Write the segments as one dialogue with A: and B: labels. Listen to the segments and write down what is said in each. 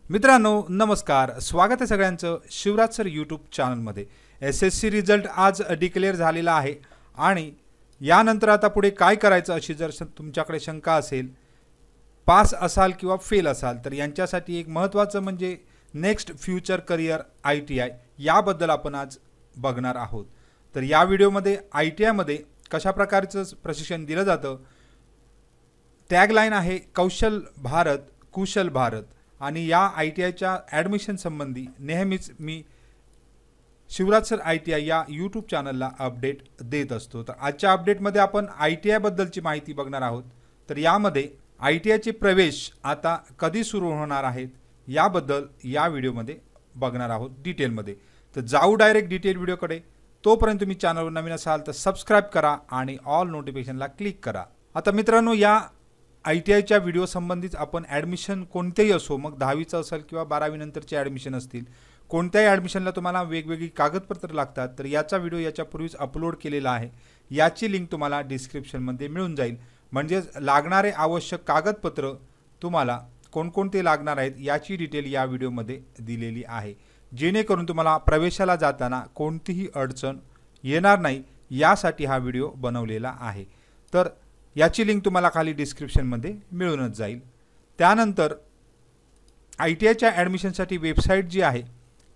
A: मित्रांनो नमस्कार, स्वागत आहे सगळ्यांचं शिवराज सर यूट्यूब चॅनलमध्ये। SSC रिझल्ट आज डिक्लेअर झालेला आहे आणि यानंतर आता पुढे काय करायचं अशी जर तुमच्याकडे शंका असेल, पास असाल किंवा फेल असाल, तर यांच्यासाठी एक महत्त्वाचं म्हणजे नेक्स्ट फ्युचर करियर ITI याबद्दल आपण आज बघणार आहोत। तर या व्हिडिओमध्ये ITI मध्ये कशा प्रकारचं प्रशिक्षण दिलं जातं, टॅगलाईन आहे कौशल भारत कुशल भारत, आणि या ITIच्या ॲडमिशन संबंधी नेहमीच मी शिवराज सर ITI या यूट्यूब चॅनलला अपडेट देत असतो। तर आजच्या अपडेटमध्ये आपण ITI बद्दलची माहिती बघणार आहोत। तर यामध्ये ITIचे प्रवेश आता कधी सुरू होणार आहेत याबद्दल या व्हिडिओमध्ये बघणार आहोत डिटेलमध्ये। तर जाऊ डायरेक्ट डिटेल व्हिडिओकडे। तोपर्यंत तुम्ही चॅनलवर नवीन असाल तर सबस्क्राईब करा आणि ऑल नोटिफिकेशनला क्लिक करा। आता मित्रांनो, या ITIच्या व्हिडिओ संबंधित आपण ॲडमिशन कोणतेही असो, मग 10वीचं असेल किंवा 12वी नंतरचे ॲडमिशन असतील, कोणत्याही ॲडमिशनला तुम्हाला वेगवेगळी कागदपत्र लागतात, तर याचा व्हिडिओ याच्यापूर्वीच अपलोड केलेला आहे। याची लिंक तुम्हाला डिस्क्रिप्शनमध्ये मिळून जाईल। म्हणजेच लागणारे आवश्यक कागदपत्र तुम्हाला कोणकोणते लागणार आहेत याची डिटेल या व्हिडिओमध्ये दिलेली आहे, जेणेकरून तुम्हाला प्रवेशाला जाताना कोणतीही अडचण येणार नाही यासाठी हा व्हिडिओ बनवलेला आहे। तर याची लिंक तुम्हाला खाली डिस्क्रिप्शनमध्ये मिळूनच जाईल। त्यानंतर ITIच्या ॲडमिशनसाठी वेबसाईट जी आहे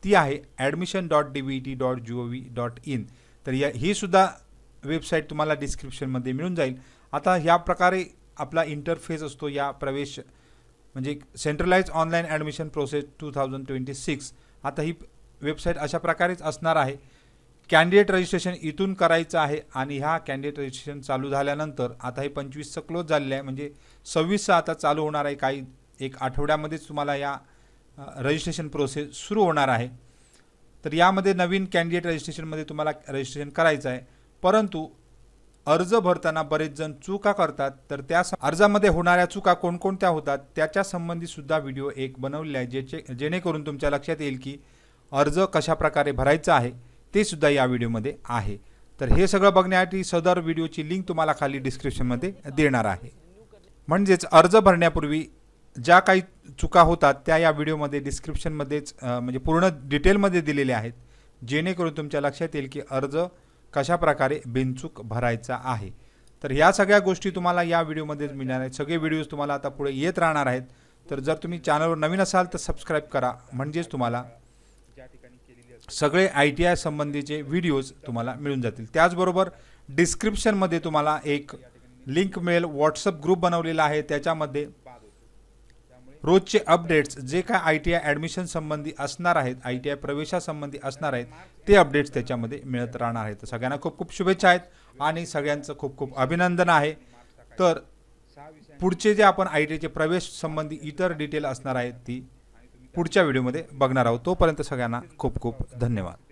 A: ती आहे admission.dvet.gov.in। तर ही सुद्धा वेबसाईट तुम्हाला डिस्क्रिप्शनमध्ये मिळून जाईल। आता ह्या प्रकारे आपला इंटरफेस असतो या प्रवेश म्हणजे सेंट्रलाइज ऑनलाईन ॲडमिशन प्रोसेस 2026। आता ही वेबसाईट अशा प्रकारेच असणार आहे। कॅन्डिडेट रजिस्ट्रेशन इथून करायचं आहे आणि ह्या कॅन्डिडेट रजिस्ट्रेशन चालू झाल्यानंतर आता हे 25चं क्लोज झालेलं आहे, म्हणजे 26चं आता चालू होणार आहे। काही एक आठवड्यामध्येच तुम्हाला या रजिस्ट्रेशन प्रोसेस सुरू होणार आहे। तर यामध्ये नवीन कॅन्डिडेट रजिस्ट्रेशनमध्ये तुम्हाला रजिस्ट्रेशन करायचं आहे, परंतु अर्ज भरताना बरेच जण चुका करतात। तर त्या अर्जामध्ये होणाऱ्या चुका कोणकोणत्या होतात त्याच्या संबंधी सुद्धा व्हिडिओ एक बनवलेला आहे, जेणेकरून तुमच्या लक्षात येईल की अर्ज कशा प्रकारे भरायचा आहे ते सुद्धा या व्हिडिओमध्ये आहे। तर हे सगळं बघण्यासाठी सदर व्हिडिओची लिंक तुम्हाला खाली डिस्क्रिप्शनमध्ये देणार आहे। म्हणजेच अर्ज भरण्यापूर्वी ज्या काही चुका होतात त्या या व्हिडिओमध्ये डिस्क्रिप्शनमध्येच म्हणजे पूर्ण डिटेलमध्ये दिलेल्या आहेत, जेणेकरून तुमच्या लक्षात येईल की अर्ज कशा प्रकारे बिनचूक भरायचा आहे। तर ह्या सगळ्या गोष्टी तुम्हाला या व्हिडिओमध्येच मिळणार आहेत। सगळे व्हिडिओज तुम्हाला आता पुढे येत राहणार आहेत। तर जर तुम्ही चॅनलवर नवीन असाल तर सबस्क्राईब करा, म्हणजेच तुम्हाला सगळे ITI संबंधीचे व्हिडिओज तुम्हाला मिळून जातील। त्याचबरोबर डिस्क्रिप्शनमध्ये तुम्हाला एक लिंक मिळेल, व्हॉट्सअप ग्रुप बनवलेला आहे, त्याच्यामध्ये रोजचे अपडेट्स जे काय ITI ॲडमिशन संबंधी असणार आहेत, ITI प्रवेशासंबंधी असणार आहेत, ते अपडेट्स त्याच्यामध्ये मिळत राहणार आहेत। तर सगळ्यांना खूप खूप शुभेच्छा आहेत आणि सगळ्यांचं खूप खूप अभिनंदन आहे। तर पुढचे जे आपण ITIचे प्रवेश संबंधी इतर डिटेल असणार आहेत ती पुढच्या व्हिडिओमध्ये बघणार आहोत। तोपर्यंत सगळ्यांना खूप खूप धन्यवाद।